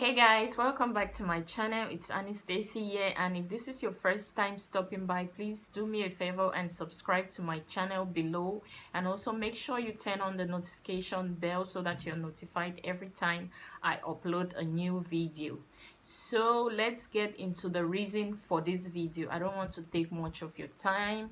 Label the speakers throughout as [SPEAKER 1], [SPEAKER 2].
[SPEAKER 1] Hey guys, welcome back to my channel. It's Anastasia here, and if this is your first time stopping by, please do me a favor and subscribe to my channel below, and also make sure you turn on the notification bell so that you're notified every time I upload a new video. So let's get into the reason for this video. I don't want to take much of your time,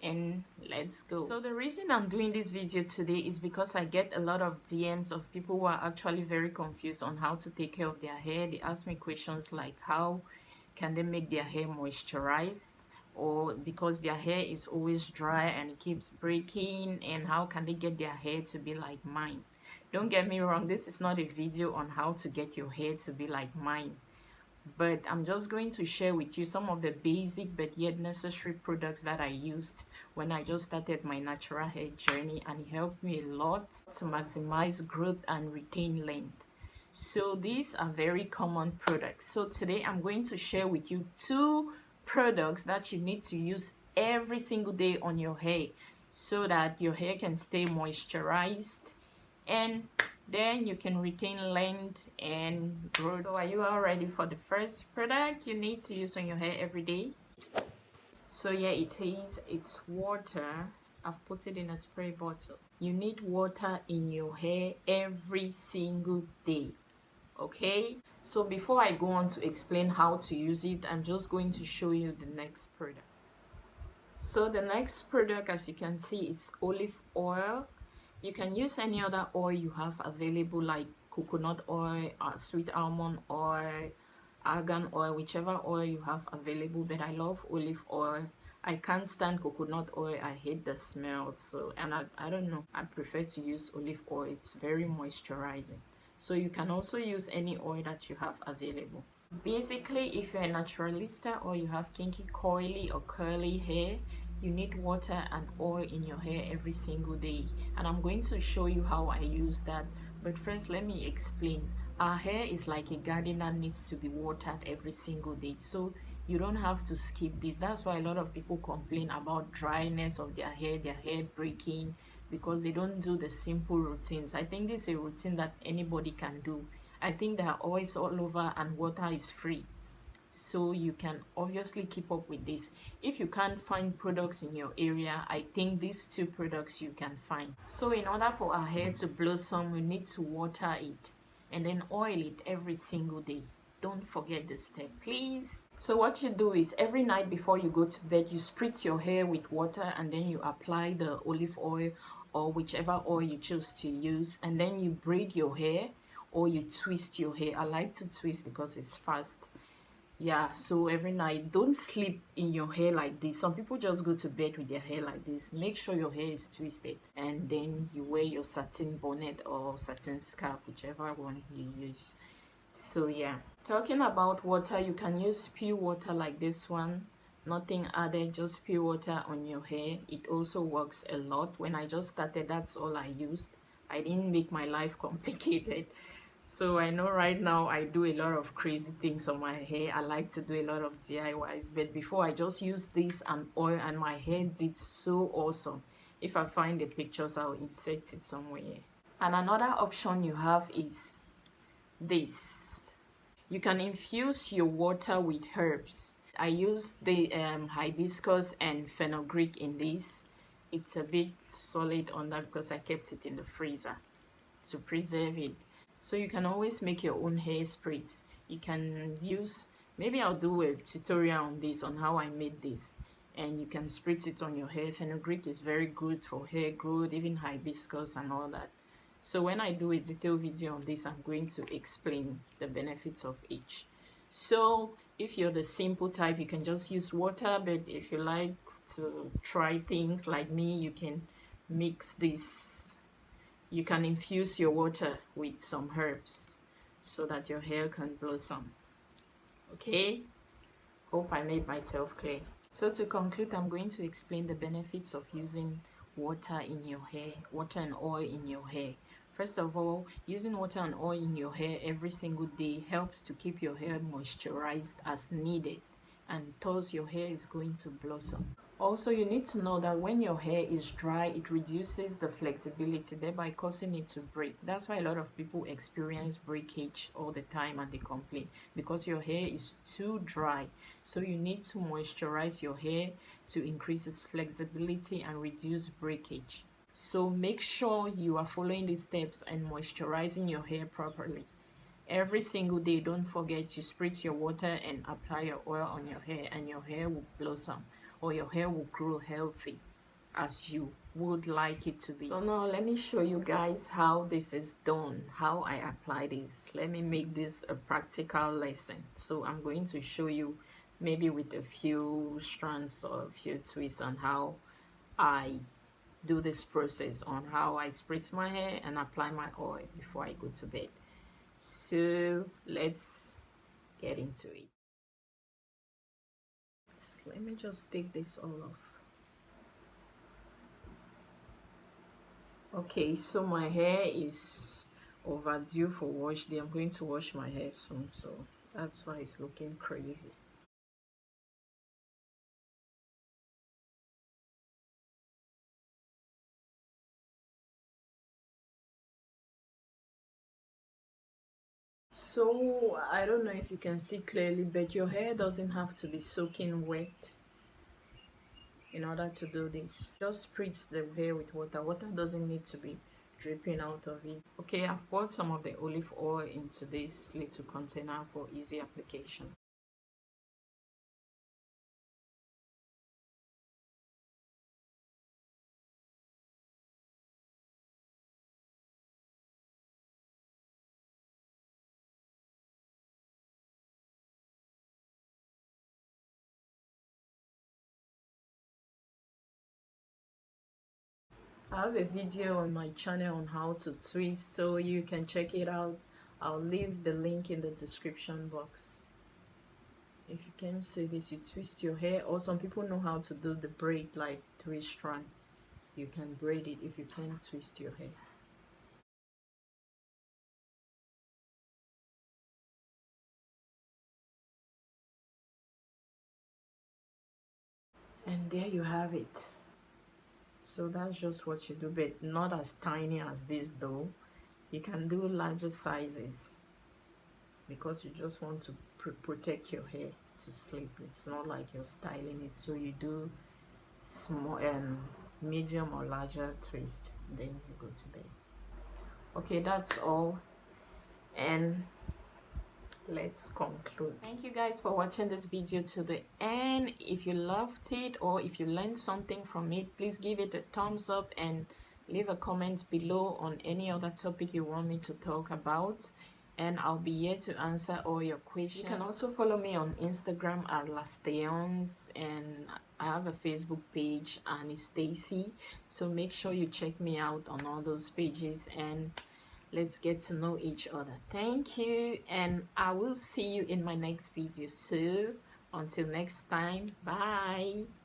[SPEAKER 1] and let's go. So the reason I'm doing this video today is because I get a lot of DMs of people who are actually very confused on how to take care of their hair. They ask me questions like how can they make their hair moisturized, or because their hair is always dry and it keeps breaking, and how can they get their hair to be like mine. Don't get me wrong, this is not a video on how to get your hair to be like mine, but I'm just going to share with you some of the basic but yet necessary products that I used when I just started my natural hair journey, and it helped me a lot to maximize growth and retain length. So these are very common products. So today I'm going to share with you 2 products that you need to use every single day on your hair so that your hair can stay moisturized and then you can retain length and growth. So are you all ready for the first product you need to use on your hair every day? So yeah, it is. It's water. I've put it in a spray bottle. You need water in your hair every single day, okay? So before I go on to explain how to use it, I'm just going to show you the next product. So the next product, as you can see, is olive oil. You can use any other oil you have available, like coconut oil, sweet almond oil, argan oil, whichever oil you have available, but I love olive oil. I can't stand coconut oil. I hate the smell. So, and I don't know, I prefer to use olive oil. It's very moisturizing. So you can also use any oil that you have available. Basically, if you're a naturalista or you have kinky, coily or curly hair, you need water and oil in your hair every single day, and I'm going to show you how I use that. But first, let me explain. Our hair is like a garden that needs to be watered every single day, so you don't have to skip this. That's why a lot of people complain about dryness of their hair breaking, because they don't do the simple routines. I think this is a routine that anybody can do. I think there are oils all over and water is free, so you can obviously keep up with this. If you can't find products in your area, I think these 2 products you can find. So in order for our hair to blossom, we need to water it and then oil it every single day. Don't forget this step, please. So what you do is every night before you go to bed, you spritz your hair with water, and then you apply the olive oil or whichever oil you choose to use, and then you braid your hair or you twist your hair. I like to twist because it's fast. Yeah, so every night, don't sleep in your hair like this. Some people just go to bed with their hair like this. Make sure your hair is twisted, and then you wear your satin bonnet or satin scarf, whichever one you use. So yeah, talking about water, you can use pure water like this one, nothing added, just pure water on your hair. It also works a lot. When I just started, that's all I used. I didn't make my life complicated. So I know right now I do a lot of crazy things on my hair. I like to do a lot of DIYs, but before I just used this and oil, and my hair did so awesome. If I find the pictures, I'll insert it somewhere. And another option you have is this. You can infuse your water with herbs. I use the hibiscus and fenugreek in this. It's a bit solid on that because I kept it in the freezer to preserve it. So you can always make your own hair sprays. You can use, maybe I'll do a tutorial on this, on how I made this, and you can spritz it on your hair. Fenugreek is very good for hair growth, even hibiscus and all that. So when I do a detailed video on this, I'm going to explain the benefits of each. So if you're the simple type, you can just use water, but if you like to try things like me, you can mix this. You can infuse your water with some herbs so that your hair can blossom. Okay? Hope I made myself clear. So to conclude, I'm going to explain the benefits of using water in your hair, water and oil in your hair. First of all, using water and oil in your hair every single day helps to keep your hair moisturized as needed, and thus your hair is going to blossom. Also, you need to know that when your hair is dry, it reduces the flexibility, thereby causing it to break. That's why a lot of people experience breakage all the time and they complain because your hair is too dry. So you need to moisturize your hair to increase its flexibility and reduce breakage. So make sure you are following these steps and moisturizing your hair properly. Every single day, don't forget to spritz your water and apply your oil on your hair, and your hair will blossom or your hair will grow healthy as you would like it to be. So now let me show you guys how this is done, how I apply this. Let me make this a practical lesson. So I'm going to show you maybe with a few strands or a few twists on how I do this process, on how I spritz my hair and apply my oil before I go to bed. So let's get into it. Let me just take this all off. Okay, so my hair is overdue for wash day. I'm going to wash my hair soon, so that's why it's looking crazy. So I don't know if you can see clearly, but your hair doesn't have to be soaking wet in order to do this. Just spritz the hair with water. Water doesn't need to be dripping out of it. Okay, I've poured some of the olive oil into this little container for easy applications. I have a video on my channel on how to twist, so you can check it out. I'll leave the link in the description box. If you can see this, you twist your hair, or some people know how to do the braid like 3 strand. You can braid it if you can twist your hair. And there you have it. So that's just what you do, but not as tiny as this though. You can do larger sizes because you just want to protect your hair to sleep. It's not like you're styling it, so you do small and medium or larger twist, then you go to bed. Okay, that's all, and let's conclude. Thank you guys for watching this video to the end. If you loved it or if you learned something from it, please give it a thumbs up and leave a comment below on any other topic you want me to talk about, and I'll be here to answer all your questions. You can also follow me on Instagram at Lasteons, and I have a Facebook page, Annie Stacy, so make sure you check me out on all those pages and let's get to know each other. Thank you, and I will see you in my next video. So until next time, bye.